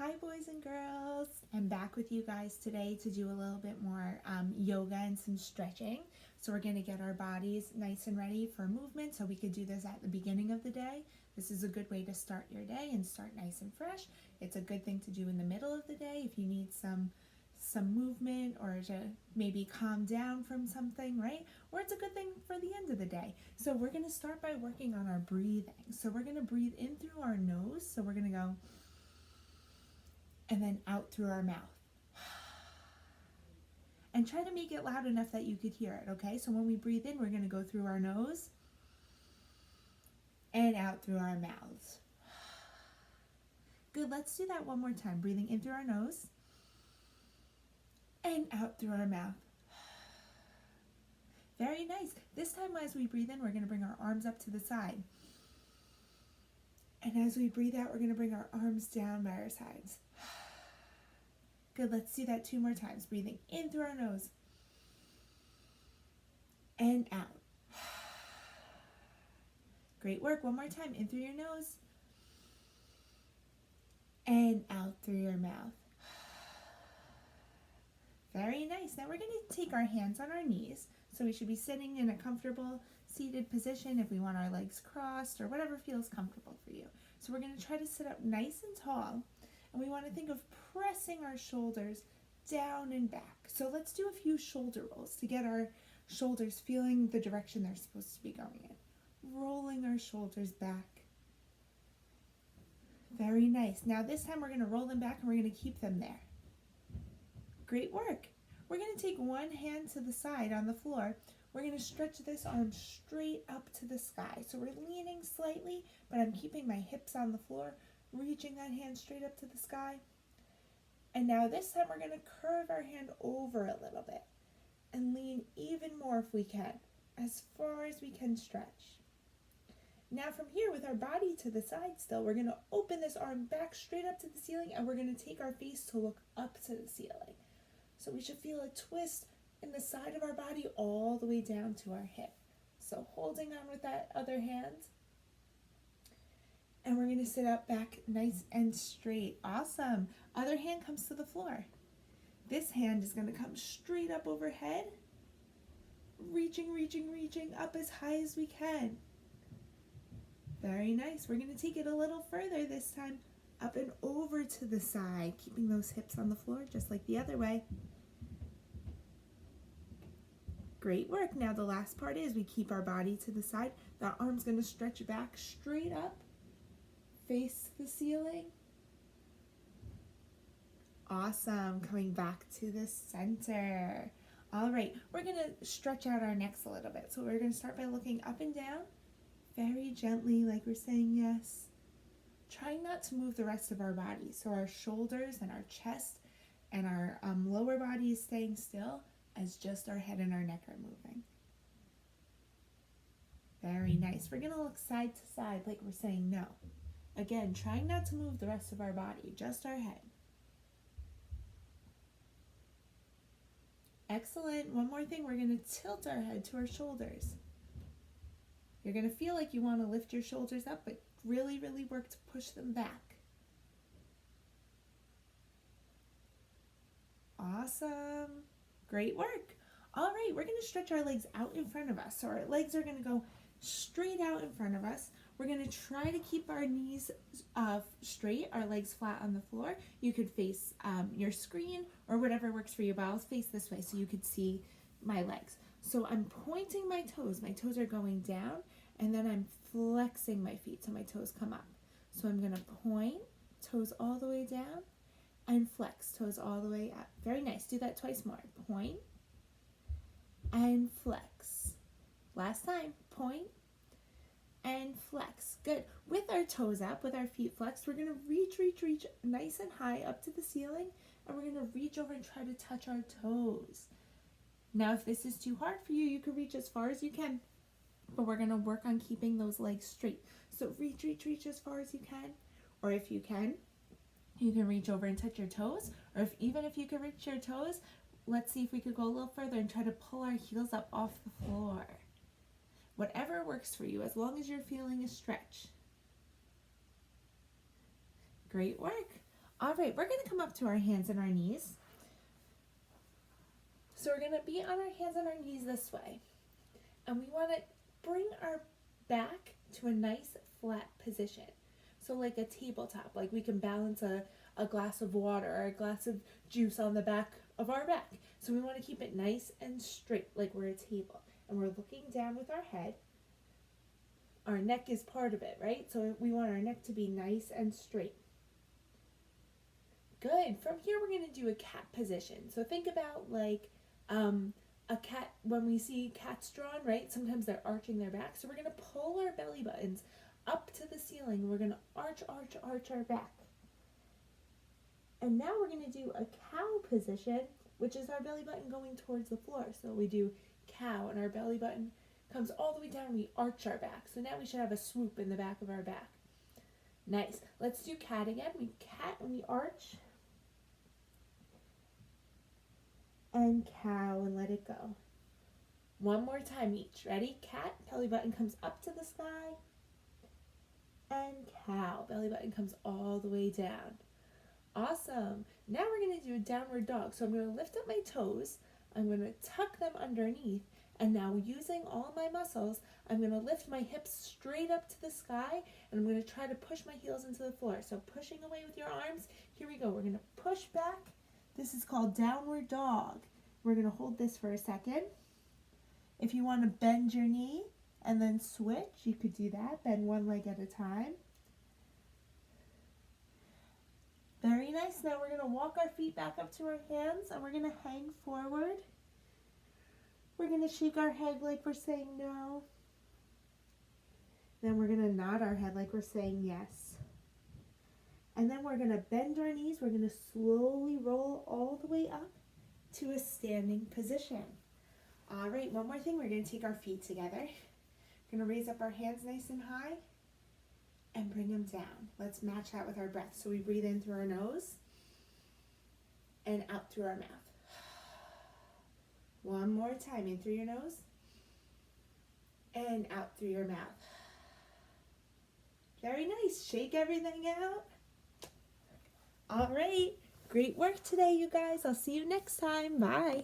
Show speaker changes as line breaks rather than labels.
Hi boys and girls, I'm back with you guys today to do a little bit more yoga and some stretching. So we're going to get our bodies nice and ready for movement, so we could do this at the beginning of the day. This is a good way to start your day and start nice and fresh. It's a good thing to do in the middle of the day if you need some movement or to maybe calm down from something, right? Or it's a good thing for the end of the day. So we're going to start by working on our breathing. So we're going to breathe in through our nose. So we're going to go and then out through our mouth. And try to make it loud enough that you could hear it, okay? So when we breathe in, we're going to go through our nose and out through our mouths. Good, let's do that one more time. Breathing in through our nose and out through our mouth. Very nice. This time as we breathe in, we're going to bring our arms up to the side. And as we breathe out, we're going to bring our arms down by our sides. Good, let's do that 2 more times. Breathing in through our nose and out. Great work. One more time. In through your nose and out through your mouth. Very nice. Now we're going to take our hands on our knees. So we should be sitting in a comfortable seated position if we want our legs crossed or whatever feels comfortable for you. So we're going to try to sit up nice and tall. And we want to think of pressing our shoulders down and back. So let's do a few shoulder rolls to get our shoulders feeling the direction they're supposed to be going in. Rolling our shoulders back. Very nice. Now this time we're going to roll them back and we're going to keep them there. Great work. We're going to take one hand to the side on the floor. We're going to stretch this arm straight up to the sky. So we're leaning slightly, but I'm keeping my hips on the floor, reaching that hand straight up to the sky. And now this time we're going to curve our hand over a little bit and lean even more if we can, as far as we can stretch. Now from here, with our body to the side still, we're going to open this arm back straight up to the ceiling, and we're going to take our face to look up to the ceiling. So we should feel a twist in the side of our body all the way down to our hip. So holding on with that other hand. And we're going to sit up back nice and straight. Awesome. Other hand comes to the floor. This hand is going to come straight up overhead. Reaching up as high as we can. Very nice. We're going to take it a little further this time. Up and over to the side. Keeping those hips on the floor just like the other way. Great work. Now the last part is we keep our body to the side. The arm's going to stretch back straight up. Face the ceiling. Awesome. Coming back to the center. All right, we're going to stretch out our necks a little bit. So we're going to start by looking up and down very gently, like we're saying yes. Trying not to move the rest of our body. So our shoulders and our chest and our lower body is staying still, as just our head and our neck are moving. Very nice. We're going to look side to side like we're saying no. Again, trying not to move the rest of our body, just our head. Excellent. One more thing, we're going to tilt our head to our shoulders. You're going to feel like you want to lift your shoulders up, but really work to push them back. Awesome. Great work. All right, we're going to stretch our legs out in front of us. So our legs are going to go straight out in front of us. We're going to try to keep our knees straight, our legs flat on the floor. You could face your screen or whatever works for you, but I'll face this way so you could see my legs. So I'm pointing my toes. My toes are going down, and then I'm flexing my feet so my toes come up. So I'm going to point, toes all the way down, and flex, toes all the way up. Very nice. Do that twice more. Point and flex. Last time. Point and flex. Good. With our toes up, with our feet flexed, we're going to reach nice and high up to the ceiling, and we're going to reach over and try to touch our toes. Now, if this is too hard for you, you can reach as far as you can, but we're going to work on keeping those legs straight. So reach as far as you can, or if you can reach over and touch your toes, or even if you can reach your toes, let's see if we could go a little further and try to pull our heels up off the floor. Whatever works for you, as long as you're feeling a stretch. Great work. All right, we're going to come up to our hands and our knees. So we're going to be on our hands and our knees this way. And we want to bring our back to a nice flat position. So like a tabletop, like we can balance a glass of water or a glass of juice on the back of our back. So we want to keep it nice and straight, like we're a table. And we're looking down with our head. Our neck is part of it, right? So we want our neck to be nice and straight. Good. From here, we're going to do a cat position. So think about like a cat, when we see cats drawn, right? Sometimes they're arching their back. So we're going to pull our belly buttons up to the ceiling. We're going to arch our back. And now we're going to do a cow position, which is our belly button going towards the floor. So we do cow and our belly button comes all the way down. We arch our back. So now we should have a swoop in the back of our back. Nice. Let's do cat again. We cat and we arch. And cow and let it go. One more time each. Ready? Cat, belly button comes up to the sky. And cow, belly button comes all the way down. Awesome. Now we're going to do a downward dog. So I'm going to lift up my toes. I'm going to tuck them underneath. And now using all my muscles, I'm going to lift my hips straight up to the sky. And I'm going to try to push my heels into the floor. So pushing away with your arms. Here we go. We're going to push back. This is called downward dog. We're going to hold this for a second. If you want to bend your knee and then switch, you could do that. Bend one leg at a time. Very nice. Now we're going to walk our feet back up to our hands and we're going to hang forward. We're going to shake our head like we're saying no. Then we're going to nod our head like we're saying yes. And then we're going to bend our knees. We're going to slowly roll all the way up to a standing position. All right, one more thing. We're going to take our feet together. We're going to raise up our hands nice and high and bring them down. Let's match that with our breath. So we breathe in through our nose and out through our mouth. One more time. In through your nose and out through your mouth. Very nice. Shake everything out. All right. Great work today, you guys. I'll see you next time. Bye.